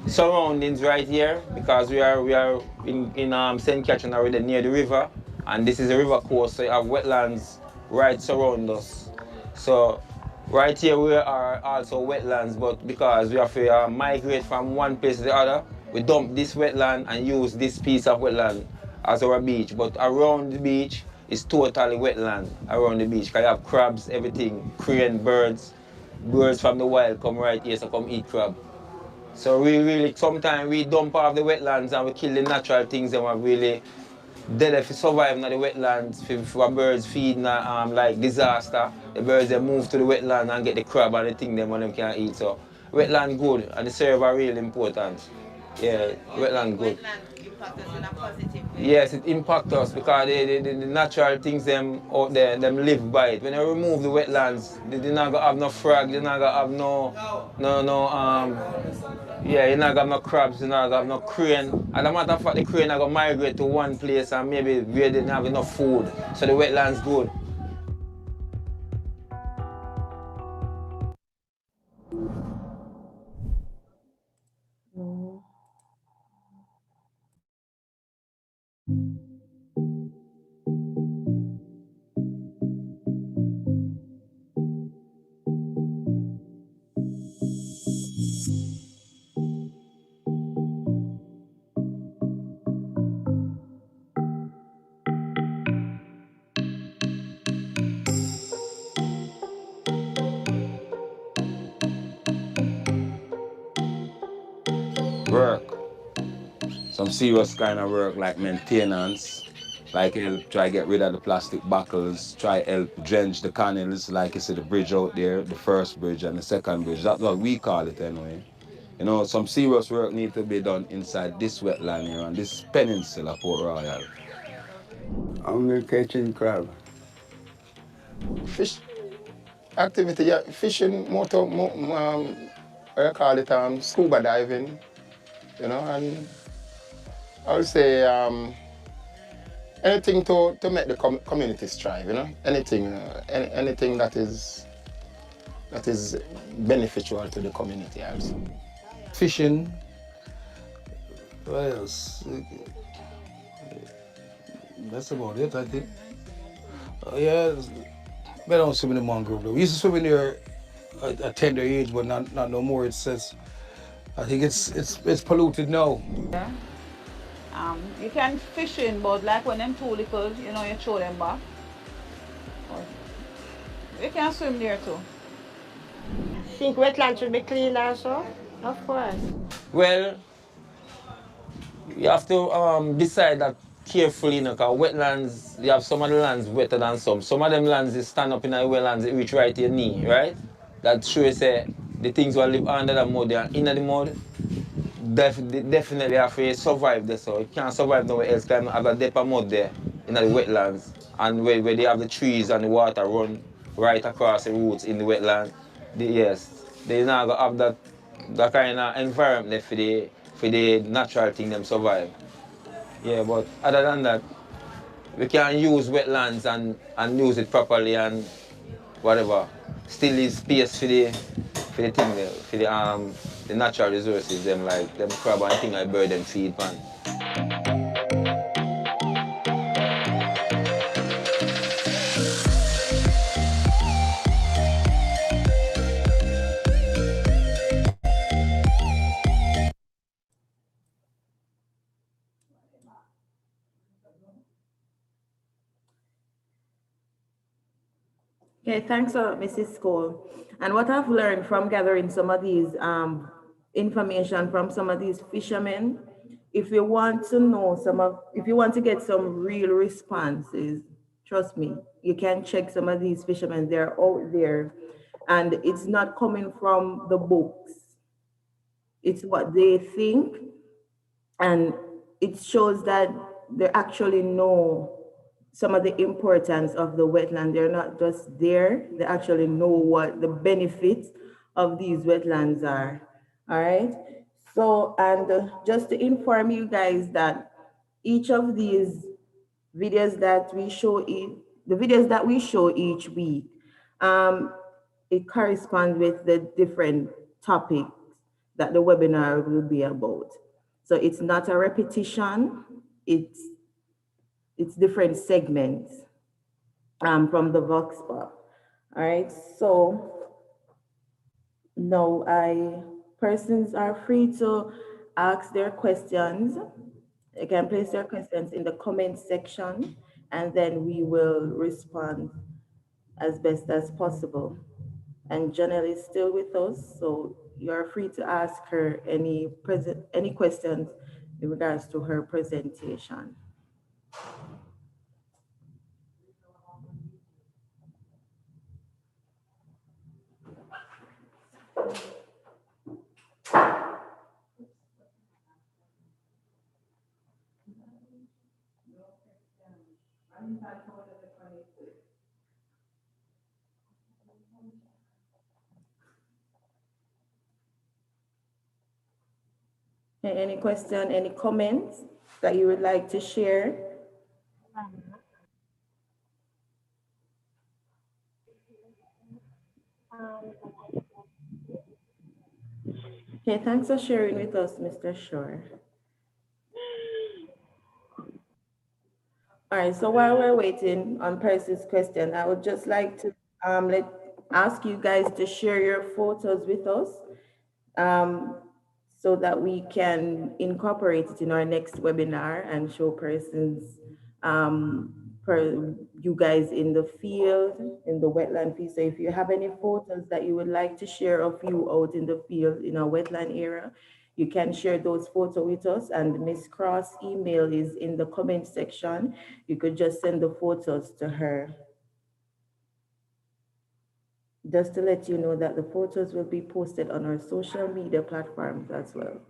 surroundings right here, because we are in St. Catherine already near the river, and this is the river course, so you have wetlands right surround us. So right here we are also wetlands, but because we have to migrate from one place to the other, we dump this wetland and use this piece of wetland as our beach. But around the beach is totally wetland around the beach, because you have crabs, everything, crane, birds from the wild come right here to come eat crab. So we really, sometimes we dump off the wetlands and we kill the natural things, and we really dead if you survive in the wetlands for birds feeding like disaster. The birds they move to the wetland and get the crab and the thing them when them can eat. So wetland good, and the serve are really important. Yeah, wetland good. Wetland impact us in a positive way. Yes, it impacts us because the natural things them out there, them live by it. When you remove the wetlands, they're not gonna have no frog, they're not gonna have yeah, you're not gonna have no crabs, you're not gonna have no crane. As a matter of fact, the crane are gonna migrate to one place and maybe where they didn't have enough food. So the wetlands good. work. Some serious kind of work like maintenance, like help try get rid of the plastic bottles, try help drench the canals, like you see the bridge out there, the first bridge and the second bridge. That's what we call it anyway. You know, some serious work need to be done inside this wetland here on this peninsula, Port Royal. I'm catching crab. Fish activity, yeah, fishing, I call it scuba diving, you know, and I would say anything to make the community strive, you know, anything, anything that is beneficial to the community also. Fishing, what else? That's about it, I think. Yeah, I don't swim in the mangrove though. We used to swim in there at a tender age, but not no more. It says, I think it's polluted now. Yeah. You can fish in, but like when them too little, you know, you throw them back. You can swim there too. Think wetlands should be clean also? Of course. Well, you have to decide that carefully, you know, because wetlands, you have some of the lands wetter than some. Some of them lands is stand up in the wetlands, it reach right to your knee, right? That shows say the things will live under the mud and in the mud, definitely have to survive there. So you can't survive nowhere else because you have a depth of mud there in the wetlands. And where they have the trees and the water run right across the roots in the wetland, yes, they now go have that kind of environment for the natural thing them survive. Yeah, but other than that, we can use wetlands and use it properly and whatever. Still leave space for the thing there, for the natural resources them like them crab and thing like bird and feed pan. Okay, thanks, Mrs. Cole. And what I've learned from gathering some of these information from some of these fishermen, if you want to know if you want to get some real responses, trust me, you can check some of these fishermen. They're out there, and it's not coming from the books. It's what they think, and it shows that they actually know some of the importance of the wetland. They're not just there, they actually know what the benefits of these wetlands are. All right. So, and just to inform you guys that each of these videos that we show, the videos that we show each week, it corresponds with the different topics that the webinar will be about. So it's not a repetition, it's different segments from the Vox Pop. All right, so now persons are free to ask their questions. They can place their questions in the comment section, and then we will respond as best as possible. And Jhannel is still with us, so you're free to ask her any questions in regards to her presentation. Any question, any comments that you would like to share? Okay, thanks for sharing with us, Mr. Shore. All right, so while we're waiting on Percy's question, I would just like to ask you guys to share your photos with us so that we can incorporate it in our next webinar and show persons, you guys in the field, in the wetland field. So if you have any photos that you would like to share of you out in the field in our wetland area, You can share those photos with us, and Miss Cross' email is in the comment section. You could just send the photos to her. Just to let you know that the photos will be posted on our social media platforms as well.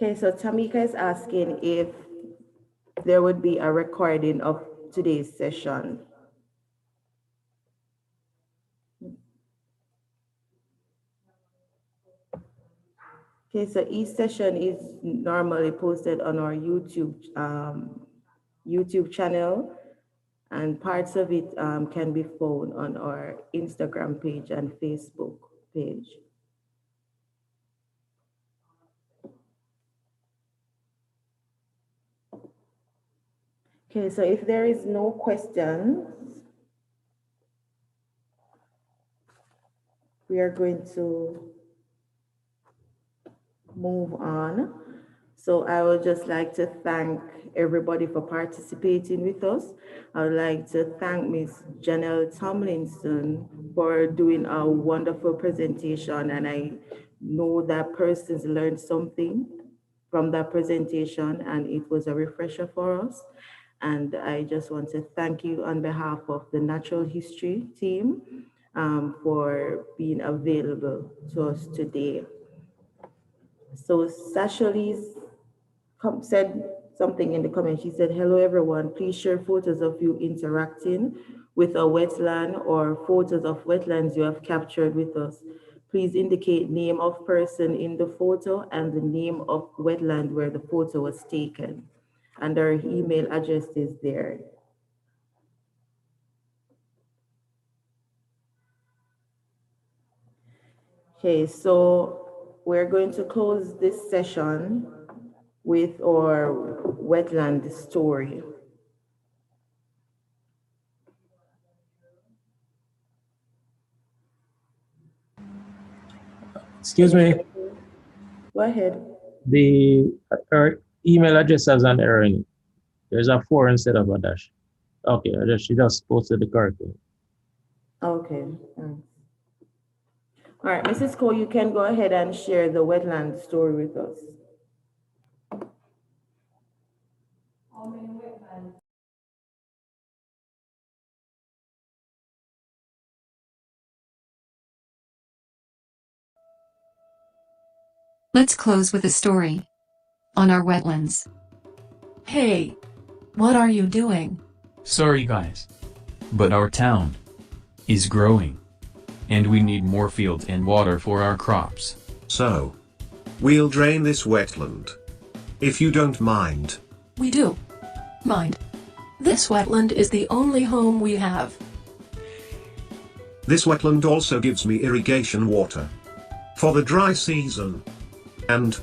Okay, so Tamika is asking if there would be a recording of today's session. Okay, so each session is normally posted on our YouTube channel, and parts of it can be found on our Instagram page and Facebook page. Okay, so if there is no questions, we are going to move on. So I would just like to thank everybody for participating with us. I would like to thank Ms. Jhannel Tomlinson for doing a wonderful presentation, and I know that persons learned something from that presentation, and it was a refresher for us. And I just want to thank you on behalf of the Natural History team for being available to us today. So Sashalise said something in the comments. She said, hello everyone, please share photos of you interacting with a wetland or photos of wetlands you have captured with us. Please indicate name of person in the photo and the name of wetland where the photo was taken. And our email address is there. Okay, so we're going to close this session with our wetland story. Excuse me. Go ahead. Her email address has an error in it. There's a 4 instead of a dash. Okay, she just posted the correct thing. Okay. All right, Mrs. Cole, you can go ahead and share the wetland story with us. Let's close with a story on our wetlands. Hey, what are you doing? Sorry guys, but our town is growing, and we need more fields and water for our crops. So, we'll drain this wetland. If you don't mind. We do mind. This wetland is the only home we have. This wetland also gives me irrigation water for the dry season and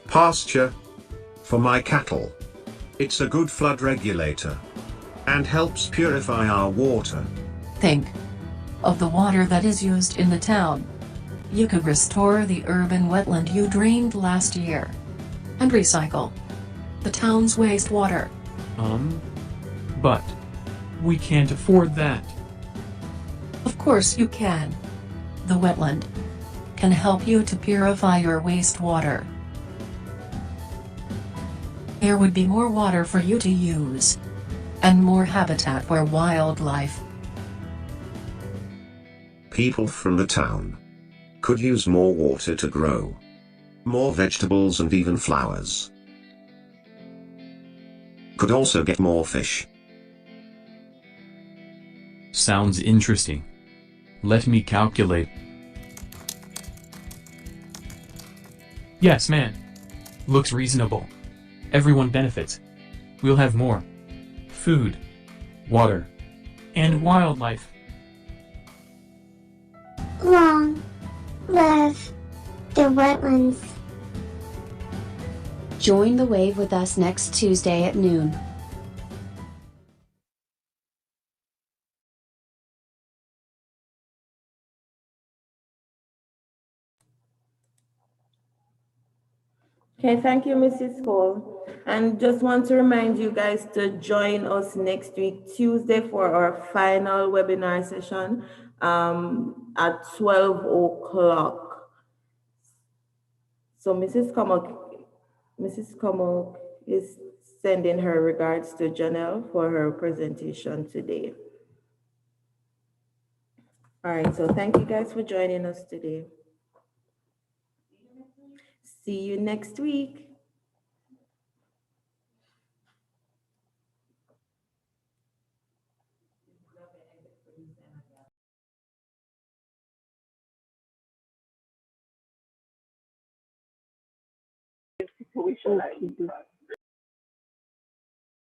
pasture for my cattle. It's a good flood regulator and helps purify our water. Think of the water that is used in the town. You could restore the urban wetland you drained last year and recycle the town's wastewater. But we can't afford that. Of course you can. The wetland can help you to purify your wastewater. There would be more water for you to use, and more habitat for wildlife. People from the town could use more water to grow more vegetables and even flowers. Could also get more fish. Sounds interesting. Let me calculate. Yes, man. Looks reasonable. Everyone benefits. We'll have more food, water, and wildlife. Long live the wetlands. Join the wave with us next Tuesday at noon. Okay, thank you, Mrs. Cole. And just want to remind you guys to join us next week, Tuesday, for our final webinar session at 12 o'clock. So Mrs. Comok is sending her regards to Jhannel for her presentation today. All right, so thank you guys for joining us today. See you next week. Situation like this.